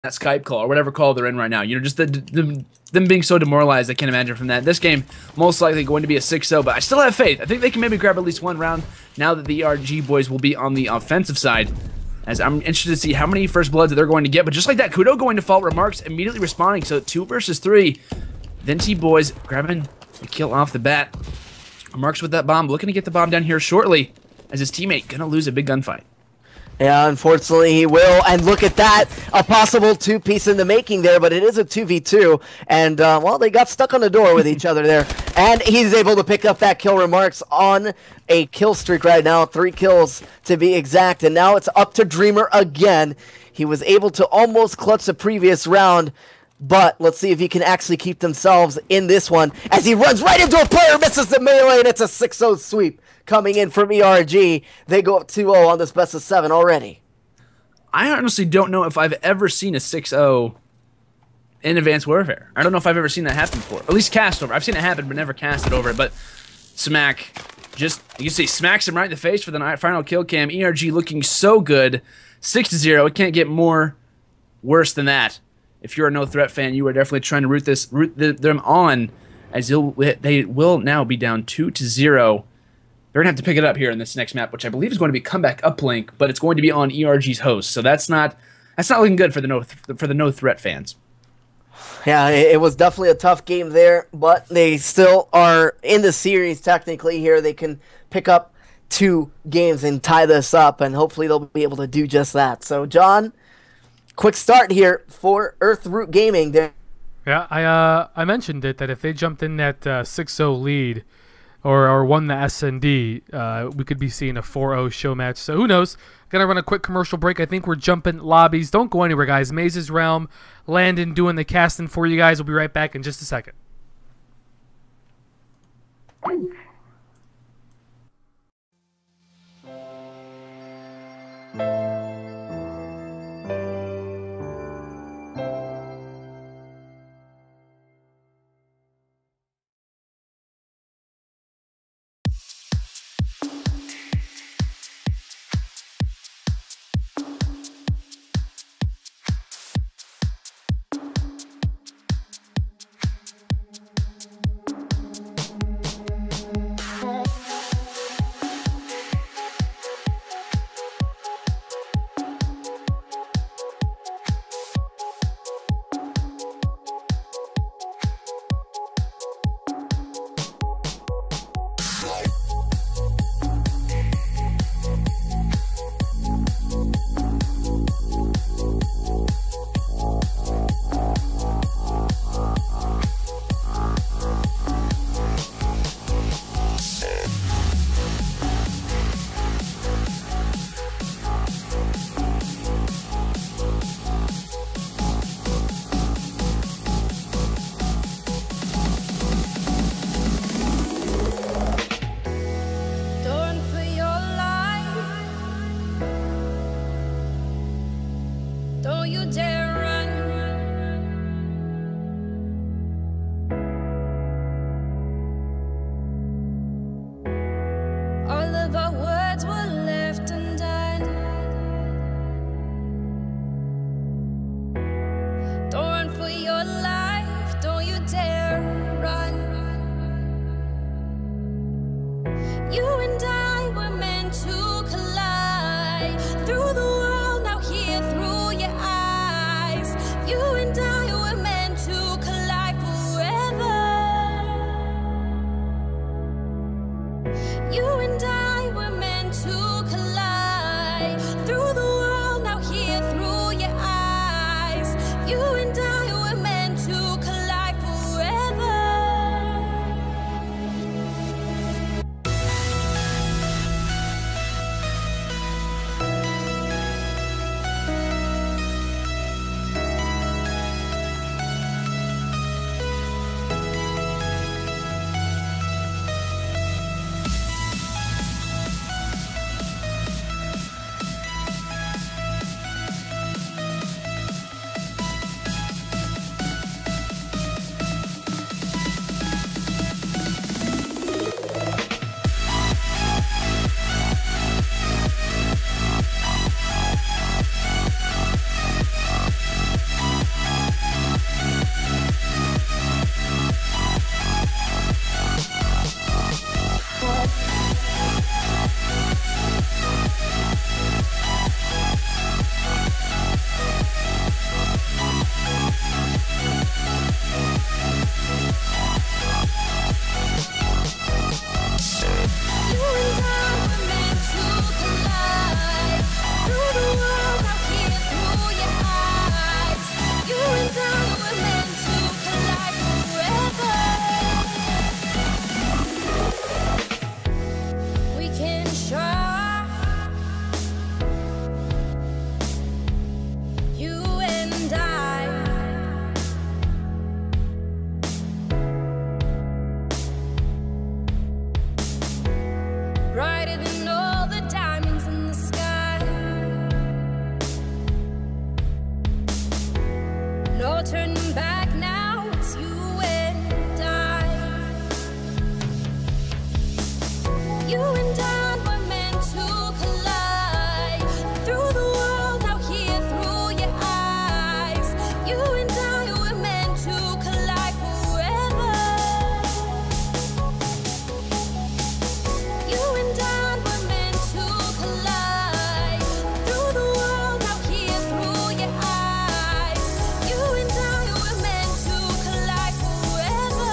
that Skype call or whatever call they're in right now. You know, just them being so demoralized, I can't imagine from that. This game, most likely going to be a 6-0, but I still have faith. I think they can maybe grab at least one round now that the ERG boys will be on the offensive side, as I'm interested to see how many first bloods that they're going to get. But just like that, Kudo going to fault remarks, immediately responding. So 2 versus 3. Venti boys grabbing the kill off the bat. Remarks with that bomb, looking to get the bomb down here shortly, as his teammate gonna lose a big gunfight. Yeah, unfortunately he will, and look at that, a possible 2-piece in the making there, but it is a 2v2, and well, they got stuck on the door with each other there, and he's able to pick up that kill. Remarks on a kill streak right now, 3 kills to be exact, and now it's up to Dreamer again. He was able to almost clutch the previous round, but let's see if he can actually keep themselves in this one, as he runs right into a player, misses the melee, and it's a 6-0 sweep. Coming in from ERG, they go up 2-0 on this best of 7 already. I honestly don't know if I've ever seen a 6-0 in Advanced Warfare. I don't know if I've ever seen that happen before. At least cast over. I've seen it happen, but never casted over it. But Smack, just, you can see, smacks him right in the face for the final kill cam. ERG looking so good. 6-0. It can't get more worse than that. If you're a No Threat fan, you are definitely trying to root them on, as they will now be down 2-0. They're going to have to pick it up here in this next map, which I believe is going to be Comeback Uplink, but it's going to be on ERG's host. So that's not looking good for the No Threat fans. Yeah, it was definitely a tough game there, but they still are in the series technically here. They can pick up 2 games and tie this up, and hopefully they'll be able to do just that. So, John, quick start here for Earthroot Gaming there. Yeah, I mentioned it, that if they jumped in that 6-0 lead, or won the S&D, we could be seeing a 4-0 show match. So who knows? Gonna run a quick commercial break. I think we're jumping lobbies. Don't go anywhere, guys. Maze's Realm, Landon doing the casting for you guys. We'll be right back in just a second. no turning back now. It's you and I. You and I were meant to collide. Through the world, now here through your eyes. You and I were meant to collide forever. You and I were meant to collide. Through the world, now here through your eyes. You and I were meant to collide forever.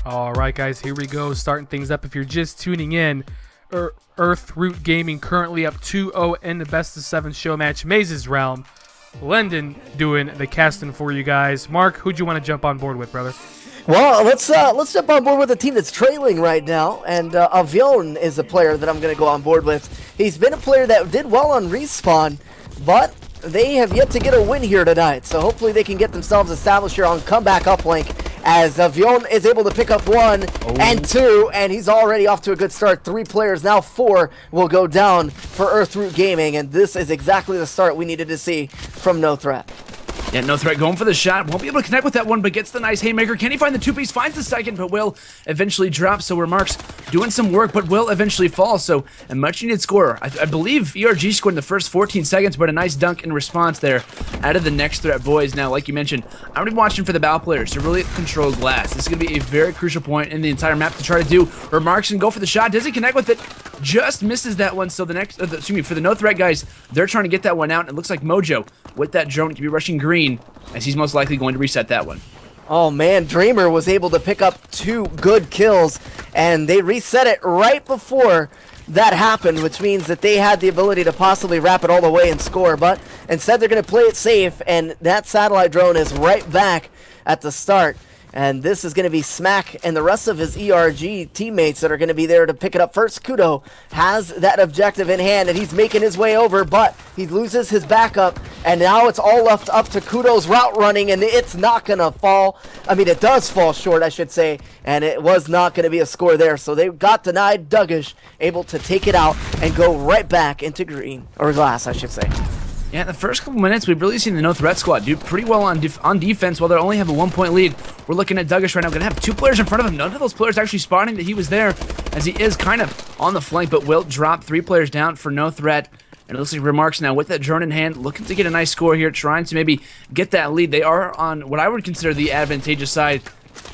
All right, guys, here we go. Starting things up. If you're just tuning in, Earthroot Gaming currently up 2-0 in the best of 7 show match, Maze's Realm. Lendon doing the casting for you guys. Mark, who'd you want to jump on board with, brother? Well, let's jump on board with a team that's trailing right now, and Avion is a player that I'm going to go on board with. He's been a player that did well on Respawn, but they have yet to get a win here tonight, so hopefully they can get themselves established here on comeback uplink, as Avion is able to pick up 1 and 2, and he's already off to a good start. 3 players, now 4 will go down for Earthroot Gaming, and this is exactly the start we needed to see from No Threat. Yeah, No Threat going for the shot. Won't be able to connect with that one, but gets the nice haymaker. Can he find the 2-piece? Finds the second, but will eventually drop. So Remark's doing some work, but will eventually fall. So a much needed score. I believe ERG scored in the first 14 seconds, but a nice dunk in response there out of the Next Threat boys. Now, like you mentioned, I'm going to be watching for the Bow players to really control glass. This is going to be a very crucial point in the entire map to try to do. Remark's going to go for the shot. Does he connect with it? Just misses that one. So the next, excuse me, for the No Threat guys, they're trying to get that one out. It looks like Mojo with that drone to be rushing green, as he's most likely going to reset that one. Oh man, Dreamer was able to pick up 2 good kills, and they reset it right before that happened, which means that they had the ability to possibly wrap it all the way and score, but instead they're going to play it safe, and that satellite drone is right back at the start. And this is going to be Smack and the rest of his ERG teammates that are going to be there to pick it up first. Kudo has that objective in hand, and he's making his way over, but he loses his backup, and now it's all left up to Kudo's route running, and it's not going to fall. I mean, it does fall short, I should say, and it was not going to be a score there. So they got denied. Duggish able to take it out and go right back into green, or glass, I should say. Yeah, in the first couple minutes, we've really seen the No Threat squad do pretty well on defense while they only have a 1-point lead. We're looking at Duggish right now. Going to have 2 players in front of him. None of those players actually spotting that he was there, as he is kind of on the flank, but will drop 3 players down for No Threat. And it looks like Remarks now with that drone in hand, looking to get a nice score here, trying to maybe get that lead. They are on what I would consider the advantageous side.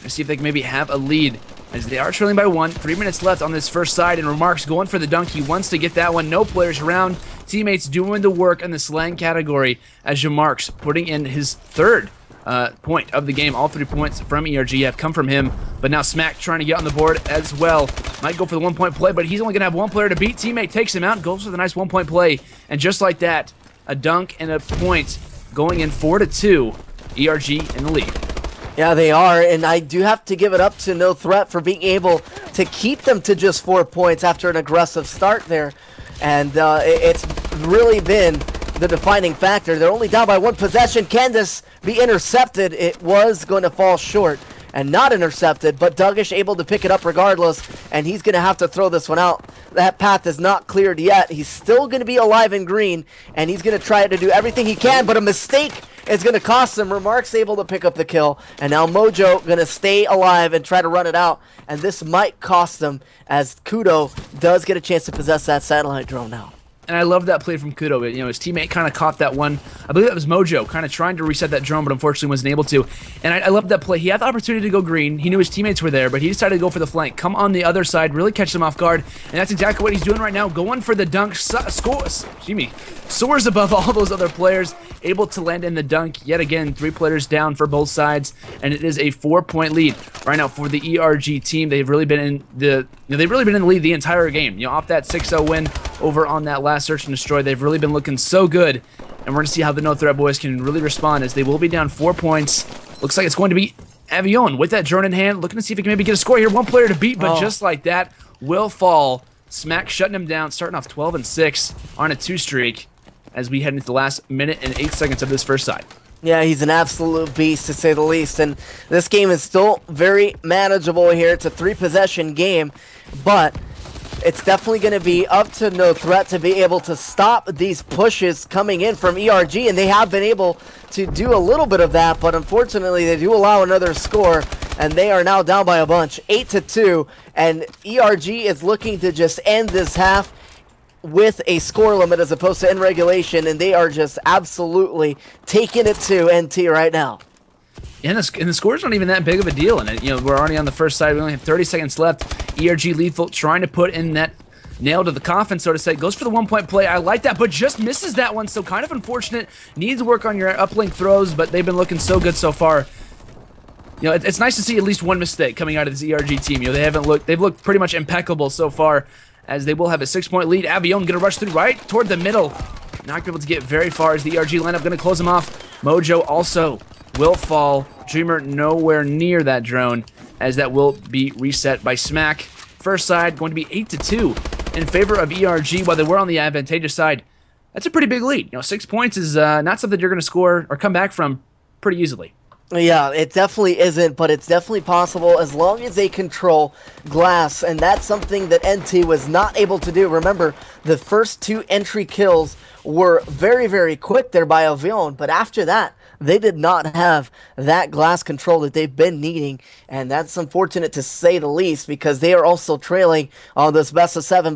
Let's see if they can maybe have a lead, as they are trailing by 1. 3 minutes left on this first side, and Remarks going for the dunk. He wants to get that one. No players around. Teammates doing the work in the slang category, as Remarks putting in his 3rd point of the game. All 3 points from ERG have come from him, but now Smack trying to get on the board as well. Might go for the 1-point play, but he's only going to have 1 player to beat. Teammate takes him out, goes for the nice 1-point play, and just like that, a dunk and a point going in 4-2. ERG in the lead. Yeah, they are, and I do have to give it up to No Threat for being able to keep them to just 4 points after an aggressive start there. And it's really been the defining factor. They're only down by 1 possession. Can this be intercepted? It was going to fall short and not intercepted, but Duggish able to pick it up regardless, and he's going to have to throw this one out. That path is not cleared yet. He's still going to be alive in green, and he's going to try to do everything he can, but a mistake is going to cost him. Remarks able to pick up the kill, and now Mojo going to stay alive and try to run it out, and this might cost them, as Kudo does get a chance to possess that satellite drone now. And I love that play from Kudo. But, his teammate kind of caught that one. I believe that was Mojo, kind of trying to reset that drone, but unfortunately wasn't able to. And I love that play. He had the opportunity to go green. He knew his teammates were there, but he decided to go for the flank, come on the other side, really catch them off guard. And that's exactly what he's doing right now, going for the dunk. Soars above all those other players, able to land in the dunk. Yet again, 3 players down for both sides, and it is a 4-point lead right now for the ERG team. They've really been in the lead the entire game. Off that 6-0 win over on that last search and destroy, they've really been looking so good, and we're going to see how the No Threat boys can really respond, as they will be down 4 points. Looks like it's going to be Avion with that drone in hand, looking to see if he can maybe get a score here. 1 player to beat, but just like that, will fall. Smack shutting him down, starting off 12-6 on a 2 streak, as we head into the last minute and 8 seconds of this first side. Yeah, he's an absolute beast, to say the least, and this game is still very manageable here. It's a 3-possession game, but it's definitely going to be up to No Threat to be able to stop these pushes coming in from ERG, and they have been able to do a little bit of that, but unfortunately they do allow another score, and they are now down by a bunch, 8-2, and ERG is looking to just end this half with a score limit as opposed to in regulation, and they are just absolutely taking it to NT right now. Yeah, and the score's not even that big of a deal, and we're already on the first side. We only have 30 seconds left. ERG Lethal trying to put in that nail to the coffin, so to say. Goes for the 1-point play. I like that, but just misses that one, so kind of unfortunate. Needs work on your uplink throws, but they've been looking so good so far. It's nice to see at least 1 mistake coming out of this ERG team. They've looked pretty much impeccable so far, as they will have a 6-point lead. Avion going to rush through right toward the middle. Not going to be able to get very far, as the ERG lineup going to close him off. Mojo also will fall. Dreamer nowhere near that drone, as that will be reset by Smack. First side going to be 8-2 in favor of ERG, while they were on the advantageous side. That's a pretty big lead. 6 points is not something you're going to score or come back from pretty easily. Yeah, it definitely isn't, but it's definitely possible as long as they control glass, and that's something that NT was not able to do. Remember, the first 2 entry kills were very, very quick there by Avion, but after that, they did not have that glass control that they've been needing, and that's unfortunate to say the least, because they are also trailing on this best of 7.